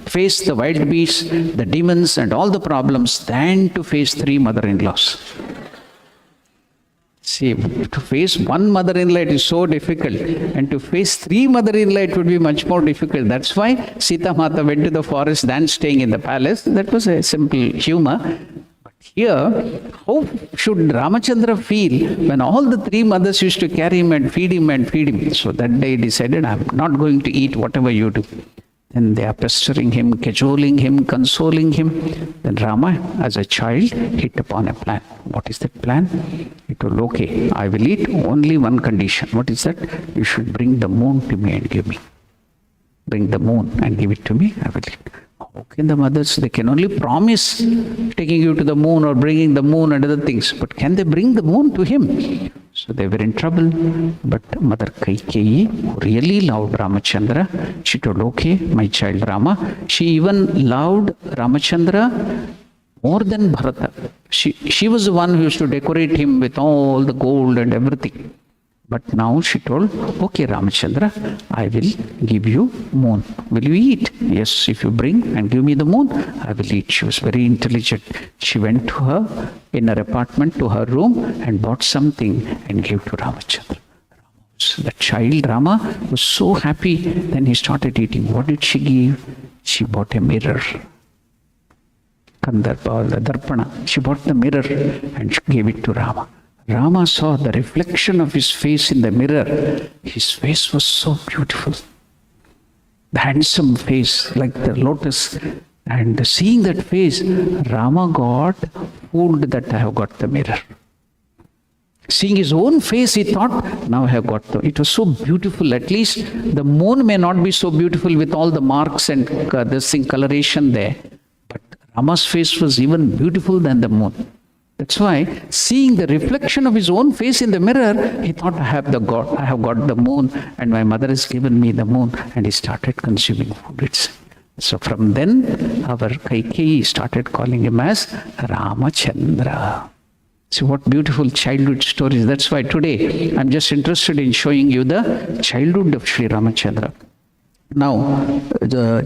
face the wild beasts, the demons and all the problems than to face 3 mother-in-laws. See, to face one mother-in-law it is so difficult, and to face 3 mother-in-law it would be much more difficult. That's why Sita Mata went to the forest than staying in the palace. That was a simple humor. But here, how should Ramachandra feel when all the 3 mothers used to carry him and feed him and feed him? So that day he decided, I'm not going to eat whatever you do. Then they are pestering him, cajoling him, consoling him. Then Rama, as a child, hit upon a plan. What is that plan? He told, okay, I will eat only one condition. What is that? You should bring the moon to me and give me. Bring the moon and give it to me, I will eat. Okay, the mothers, they can only promise taking you to the moon or bringing the moon and other things. But can they bring the moon to him? So they were in trouble. But Mother Kaikeyi, who really loved Ramachandra, she told, okay, my child Rama. She even loved Ramachandra more than Bharata. She was the one who used to decorate him with all the gold and everything. But now she told, okay, Ramachandra, I will give you moon. Will you eat? Yes, if you bring and give me the moon, I will eat. She was very intelligent. She went to her inner apartment, to her room, and bought something and gave to Ramachandra. The child Rama was so happy. Then he started eating. What did she give? She bought a mirror. Kandarpa or the Darpana. She bought the mirror and she gave it to Rama. Rama saw the reflection of his face in the mirror. His face was so beautiful. The handsome face like the lotus. And seeing that face, Rama got fooled that I have got the mirror. Seeing his own face, he thought, now I have got the... It was so beautiful. At least the moon may not be so beautiful with all the marks and this thing, coloration there. But Rama's face was even beautiful than the moon. That's why, seeing the reflection of his own face in the mirror, he thought, I have got the moon, and my mother has given me the moon, and he started consuming food. So from then, our Kaikeyi started calling him as Ramachandra. See what beautiful childhood stories. That's why today, I'm just interested in showing you the childhood of Sri Ramachandra. Now,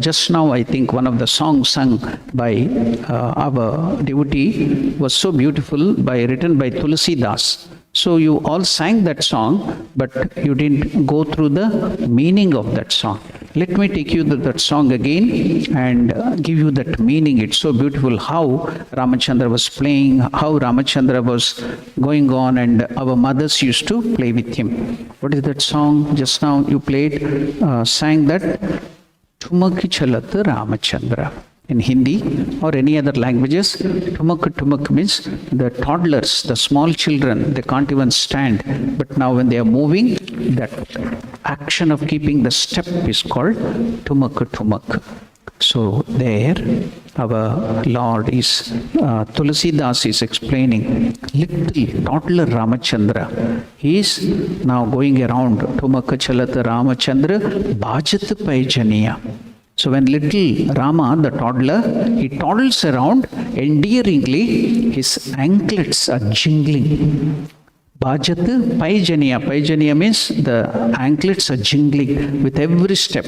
just now I think one of the songs sung by our devotee was so beautiful, written by Tulsi Das. So you all sang that song, but you didn't go through the meaning of that song. Let me take you to that song again and give you that meaning. It's so beautiful how Ramachandra was playing, how Ramachandra was going on, and our mothers used to play with him. What is that song? Just now you played, sang that Tumak Chalat Ramachandra. In Hindi or any other languages, tumak means the toddlers, the small children, they can't even stand. But now when they are moving, that action of keeping the step is called tumak. So there, our Lord is, Tulsi Das is explaining, little toddler Ramachandra, he is now going around, Tumak Chalat Ramachandra, Bhajat Paijaniya. So when little Rama, the toddler, he toddles around, endearingly, his anklets are jingling. Bhajat Paijaniya. Paijaniya means the anklets are jingling with every step.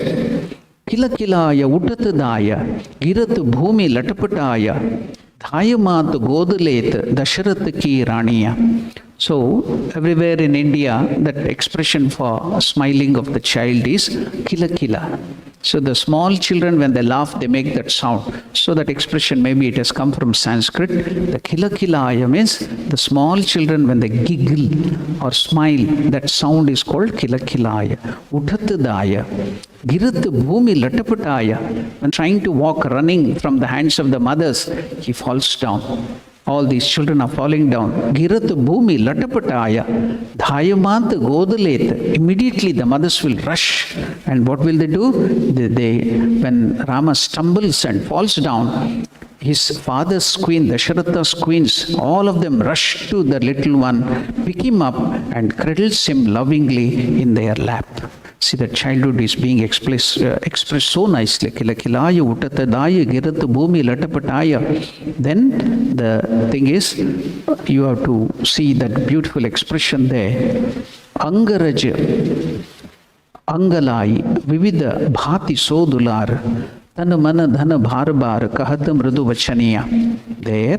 Kila kilaya utatadaya, girat bhumi latapataya, dhayamat godalet dasharat ki raniya. So, everywhere in India, that expression for smiling of the child is kila kila. So, the small children, when they laugh, they make that sound. So, that expression, maybe it has come from Sanskrit. The kila kilaya means the small children, when they giggle or smile, that sound is called kila kilaya. Uthatadaya. Girat bhumi latapataya. When trying to walk, running from the hands of the mothers, he falls down. All these children are falling down. Girat bhumi latapataya. Dhayamat godalet. Immediately the mothers will rush. And what will they do? When Rama stumbles and falls down, his father's queen, Dasharatha's queens, all of them rush to the little one, pick him up and cradles him lovingly in their lap. See, that childhood is being expressed so nicely. Kila kilaya utatadaya girat bhumi latapataya. Then the thing is, you have to see that beautiful expression there. Angaraj, Angalai, Vivida Bhati Sodular, Tana Mana Dhana Bharbar, Kahata Mridu Vachaniya. There,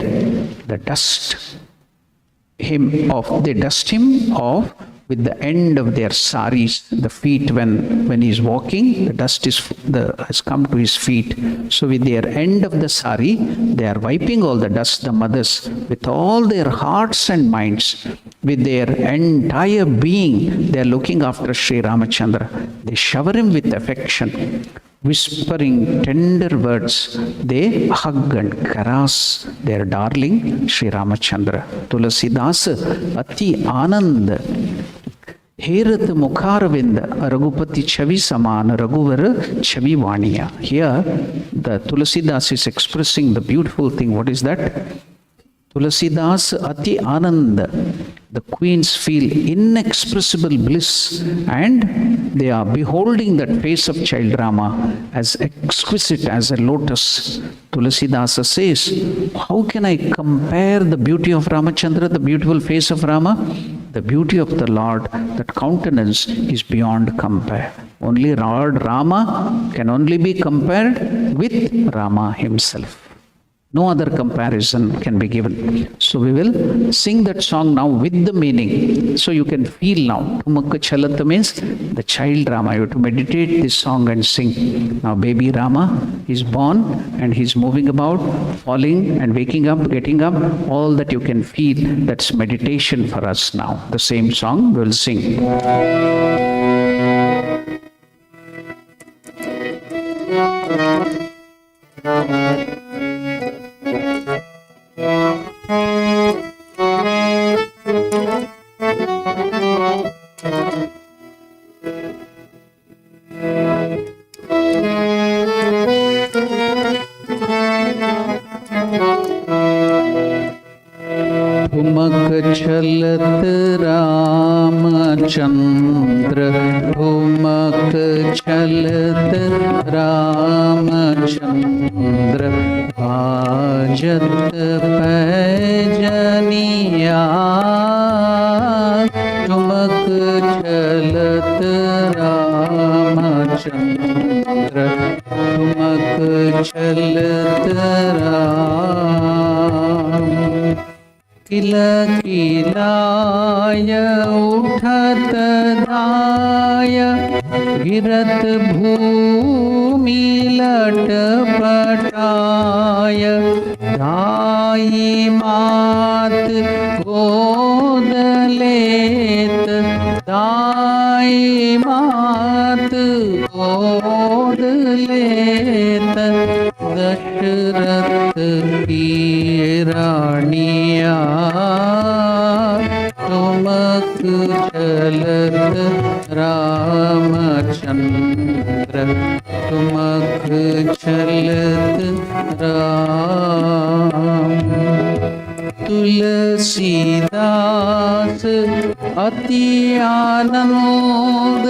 the dust they dust him off with the end of their saris, the feet, when he is walking, the dust has come to his feet. So with their end of the sari, they are wiping all the dust, the mothers, with all their hearts and minds, with their entire being, they are looking after Sri Ramachandra. They shower him with affection. whispering tender words, they hug and caress their darling Sri Ramachandra. Tulasidas Ati Anand Herat Mukharavind Ragupati Chavi Samana Raghuvara Chavi Vaniya. Here the Tulasidas is expressing the beautiful thing. What is that? Tulasidas Ati Anand. The queens feel inexpressible bliss and they are beholding that face of child Rama as exquisite as a lotus. Tulasidasa says, how can I compare the beauty of Ramachandra, the beautiful face of Rama? The beauty of the Lord, that countenance is beyond compare. Only Lord Rama can only be compared with Rama himself. No other comparison can be given. So we will sing that song now with the meaning. So you can feel now. Tumakka Chalata means the child Rama. You have to meditate this song and sing. Now baby Rama is born and he's moving about, falling and waking up, getting up. All that you can feel, that's meditation for us now. The same song we'll sing. चलत रामचंद्र ठुमक चलत रामचंद्र भाजत पैजनिया ठुमक चलत रामचंद्र ठुमक चलत राम किल किलाय उठत दाय गिरत भूमि लटपटाय दाई मात गोद लेत दाई मात गोद लेत दशरथ की रानिया तुमक चलत रामचंद्र तुमक चलत राम तुलसीदास अति आनंद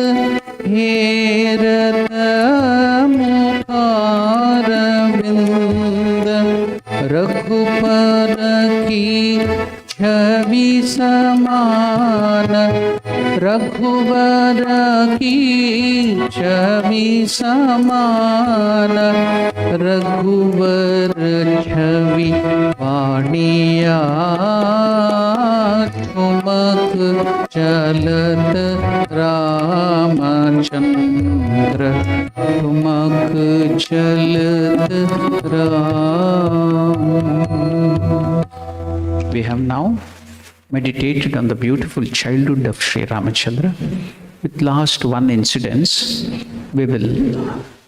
हेरत मुखारविंद रघुपर की छवि समान रघुवर की छवि समान रघुवर छवि वाणिया ठुमक चलत रामचंद्र ठुमक चलत Ram. We have now meditated on the beautiful childhood of Sri Ramachandra. With last one incidence, we will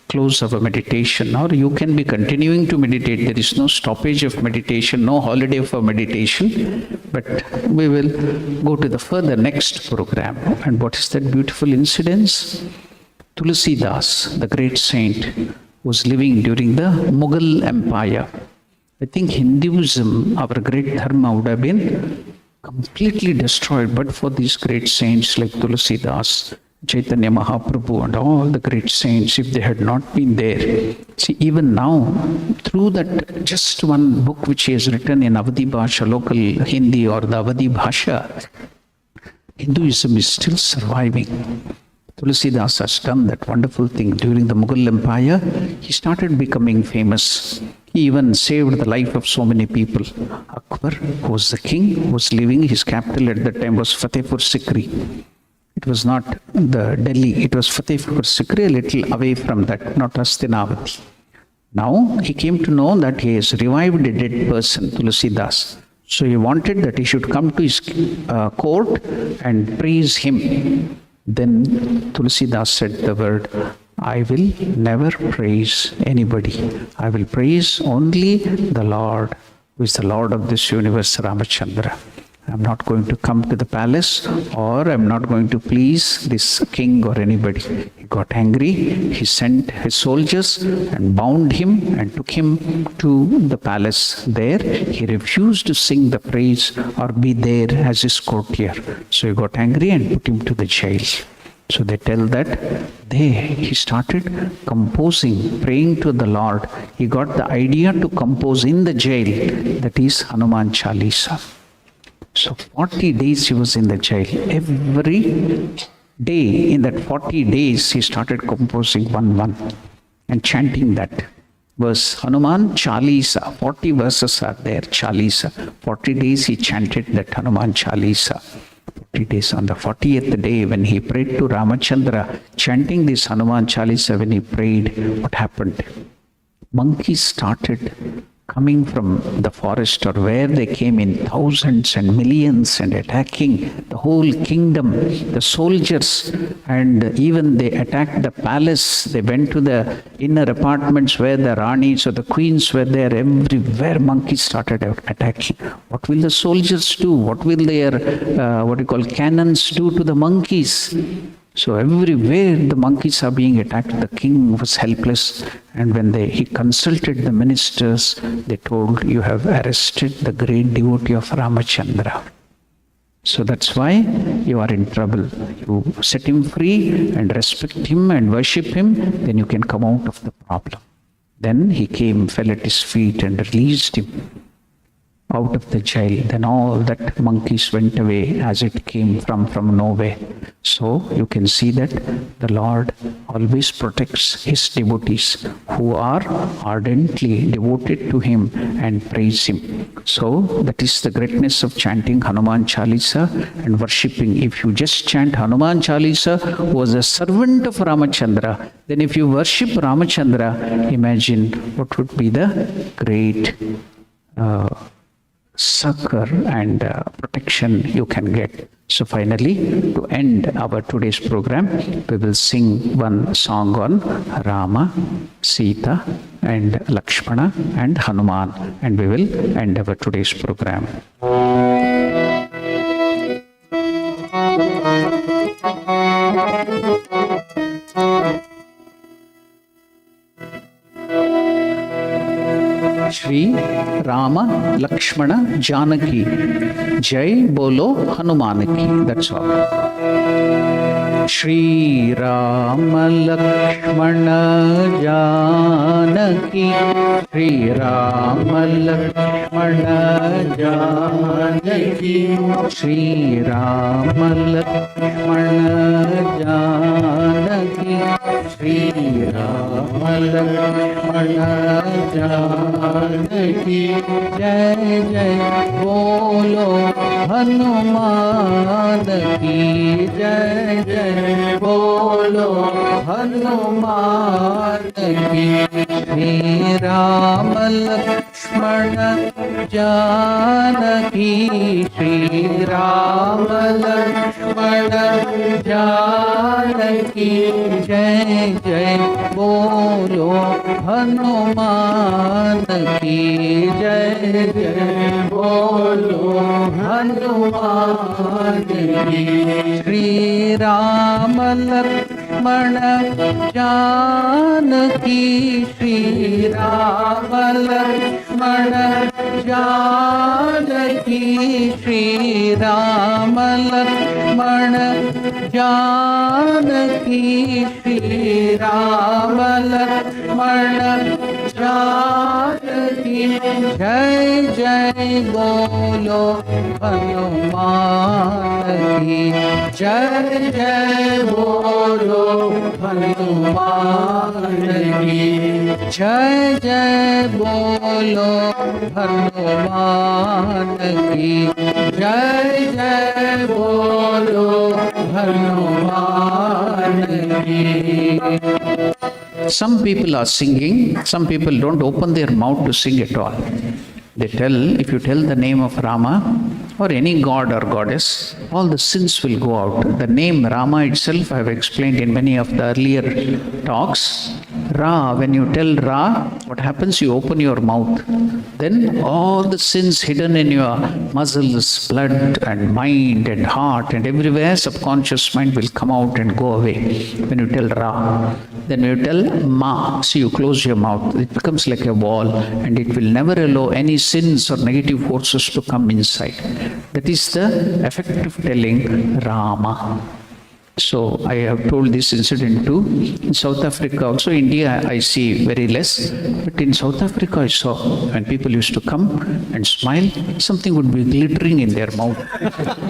close our meditation, or you can be continuing to meditate. There is no stoppage of meditation, no holiday for meditation, but we will go to the further next program. And what is that beautiful incidence? Tulasidas, the great saint, was living during the Mughal Empire. I think Hinduism, our great dharma, would have been completely destroyed but for these great saints like Tulasidas, Chaitanya Mahaprabhu and all the great saints, if they had not been there. See, even now, through that just one book which he has written in Avadi Bhasha, local Hindi or the Avadi Bhasha, Hinduism is still surviving. Tulasidas has done that wonderful thing. During the Mughal Empire, he started becoming famous. He even saved the life of so many people. Akbar, who was the king, was living, his capital at that time was Fatehpur Sikri. It was not the Delhi, it was Fatehpur Sikri, a little away from that, not Hastinavati. Now he came to know that he has revived a dead person, Tulasidas. So he wanted that he should come to his court and praise him. Then Tulasidas said the word, I will never praise anybody. I will praise only the Lord, who is the Lord of this universe, Ramachandra. I'm not going to come to the palace, or I'm not going to please this king or anybody. He got angry. He sent his soldiers and bound him and took him to the palace. There, he refused to sing the praise or be there as his courtier. So he got angry and put him to the jail. So they tell that he started composing, praying to the Lord. He got the idea to compose in the jail, that is Hanuman Chalisa. So 40 days he was in the jail. Every day in that 40 days he started composing one and chanting that verse. Hanuman Chalisa, 40 verses are there, Chalisa. 40 days he chanted that Hanuman Chalisa. 40 days. On the 40th day, when he prayed to Ramachandra, chanting this Hanuman Chalisa, when he prayed, what happened? Monkeys started coming from the forest, or where they came in thousands and millions and attacking the whole kingdom, the soldiers, and even they attacked the palace. They went to the inner apartments where the Ranis or the queens were there. Everywhere monkeys started attacking. What will the soldiers do? What will their cannons do to the monkeys? So everywhere the monkeys are being attacked. The king was helpless, and when he consulted the ministers, they told, you have arrested the great devotee of Ramachandra. So that's why you are in trouble. You set him free and respect him and worship him, then you can come out of the problem. Then he came, fell at his feet and released him out of the jail. Then all that monkeys went away as it came from nowhere. So you can see that the Lord always protects his devotees who are ardently devoted to him and praise him. So that is the greatness of chanting Hanuman Chalisa and worshipping. If you just chant Hanuman Chalisa, who was a servant of Ramachandra, then if you worship Ramachandra, imagine what would be the great succor and protection you can get. So finally, to end our today's program, we will sing one song on Rama, Sita and Lakshmana and Hanuman, and we will end our today's program. Shri Rama Lakshmana Janaki Jai Bolo Hanuman Ki. That's all. Shri Rama Lakshmana Janaki Shri Rama Lakshmana Janaki Shri Rama Lakshmana Janaki Shri Rama Lakshmana Janaki Jai Jai Bolo Hanuman Ki Jai Jai Bolo Hanuman Ki Shri Rama Lakshmana Janaki Shri Rama Lakshmana Janaki Jai Jai Bolo Hanuman Ki Jai Jai Bolo Hanuman Ki Shri Rama Lakshmana Janaki Shri Rama Lakshmana Janaki Shri Rama Lakshmana Janaki Shri Rama Lakshmana Janaki Jai Jai Bolo Hanuman Ki Jai Jai Bolo Hanuman Ki Jai Jai Bolo Hanuman Ki Jai Jai Bolo Hanuman Ki. Some people are singing, some people don't open their mouth to sing at all. They tell, if you tell the name of Rama, or any god or goddess, all the sins will go out. The name Rama itself, I have explained in many of the earlier talks. Ra, when you tell Ra, what happens? You open your mouth. Then all the sins hidden in your muscles, blood and mind and heart and everywhere, subconscious mind will come out and go away when you tell Ra. Then when you tell Ma, so you close your mouth. It becomes like a wall and it will never allow any sins or negative forces to come inside. That is the effective telling Rama. So I have told this incident too. In South Africa, also India, I see very less. But in South Africa, I saw when people used to come and smile, something would be glittering in their mouth.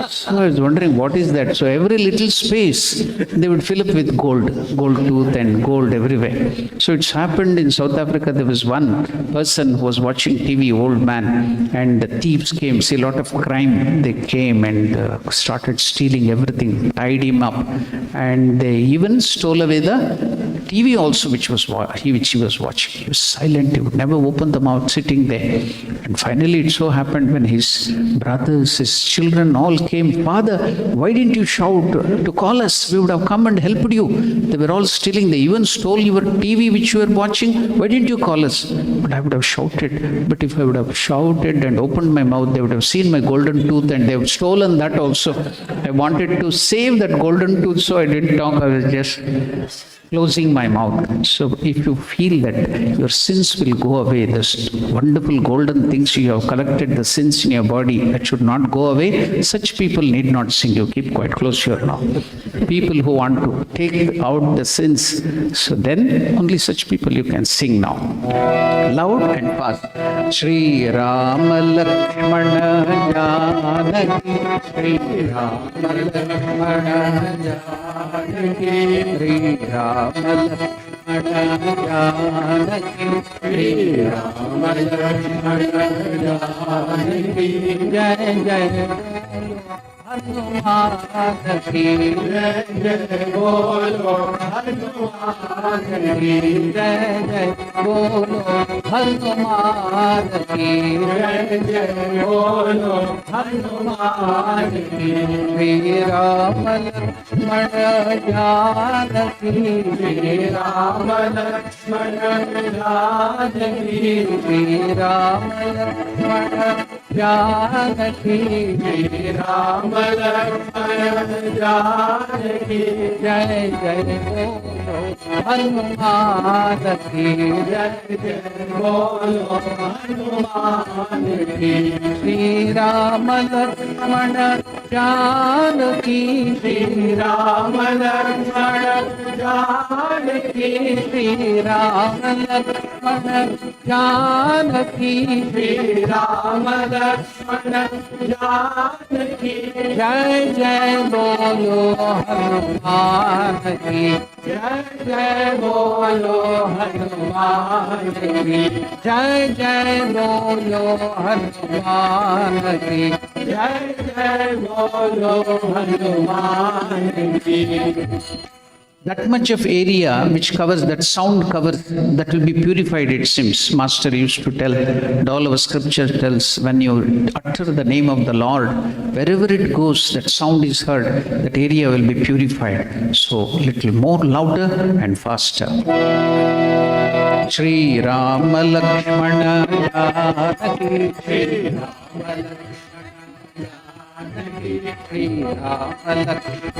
So I was wondering, what is that? So every little space, they would fill up with gold tooth and gold everywhere. So it's happened in South Africa. There was one person who was watching TV, old man, and the thieves came. See, a lot of crime. They came and started stealing everything, tied him up. And they even stole away the TV also, which he was watching. He was silent. He would never open the mouth, sitting there. And finally, it so happened when his brothers, his children all came, "Father, why didn't you shout to call us? We would have come and helped you. They were all stealing. They even stole your TV, which you were watching. Why didn't you call us?" But I would have shouted. But if I would have shouted and opened my mouth, they would have seen my golden tooth and they have stolen that also. I wanted to save that golden tooth, so I didn't talk. I was just closing my mouth. So if you feel that your sins will go away, this wonderful golden things you have collected, the sins in your body that should not go away, such people need not sing. You keep quite close your mouth. People who want to take out the sins, so then only such people you can sing now. Loud and fast. Shri Rama Lakshmana Janaki, Shri Rama Lakshmana Janaki, Shri Rama Lakshmana Janaki, Shri Rama Lakshmana Janaki, Jai Jai Hanuman ki, Jai Jai Bolo Hanuman ki, Jai Jai Bolo Hanuman ki, Jai Jai Bolo Hanuman ki, Shri Rama Lakshmana Janaki, Shri Rama Lakshmana Janaki, Shri Rama Lakshmana Janaki, Shri Rama Lakshmana Janaki, Jai Jai Bolo Hanuman ki, Jai Jai Bolo Hanuman ki, Shri Rama Lakshmana Janaki, Shri Rama Lakshmana Janaki, Shri Rama Lakshmana Janaki, Shri Rama Lakshmana Janaki, Jai Jai Bolo Hanuman ki, Jai Jai Bolo Hanuman ki, Jai Jai Bolo Hanuman ki, Jai Jai Bolo Hanuman ki. That much of area which covers, that sound covers, that will be purified, it seems. Master used to tell, and all our scripture tells, when you utter the name of the Lord, wherever it goes, that sound is heard, that area will be purified. So, little more louder and faster. Shri Rama Lakshmana Janaki, Shri Rama Lakshmana Shri Rama Lakshmana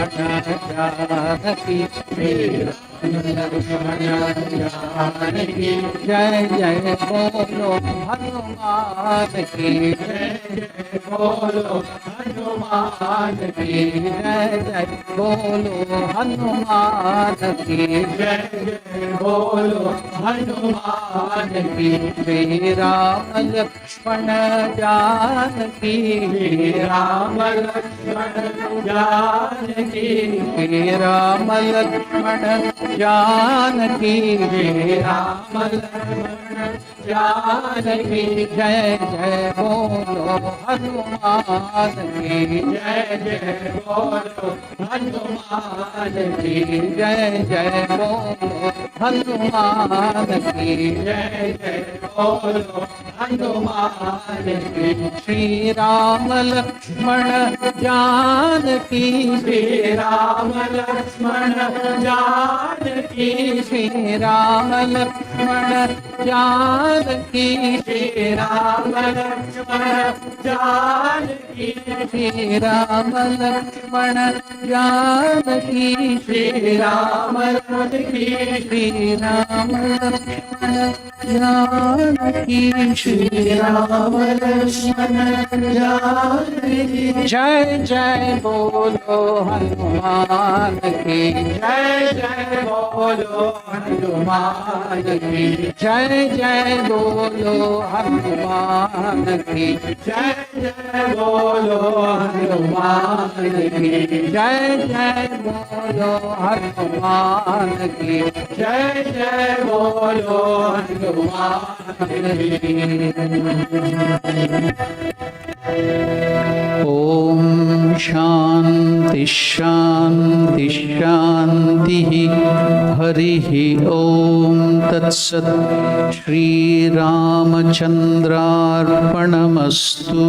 Janaki, Shri Rama Lakshmana Janaki, Jai Jai Bolo Hanuman ki, Jai Jai Bolo Hanuman ki, Jai Jai Bolo Hanuman ki, Jai Jai Bolo Hanuman ki, Shri Rama Lakshmana Janaki, Shri Rama Lakshmana Janaki, Shri Rama Lakshmana Janaki, Shri Rama Lakshmana Janaki जय जय बोलो हनुमान की जय जय बोलो हनुमान की जय जय बोलो हनुमान की जय जय बोलो हनुमान की श्री राम लक्ष्मण जानकी श्री राम लक्ष्मण जानकी श्री राम लक्ष्मण जानकी श्री राम लक्ष्मण जानकी श्री राम लक्ष्मण जानकी श्री राम जानकी श्री राम लक्ष्मण जानकी श्री राम लक्ष्मण जानकी जय जय बोलो हनुमान की जय जय बोलो हनुमान की जय जय बोलो हनुमान की जय जय बोलो हनुमान की जय जय बोलो हनुमान की जय जय बोलो हनुमान की। ओम शांति शांति शांति हरि ओम तत्सत् श्री रामचंद्रार्पणमस्तु।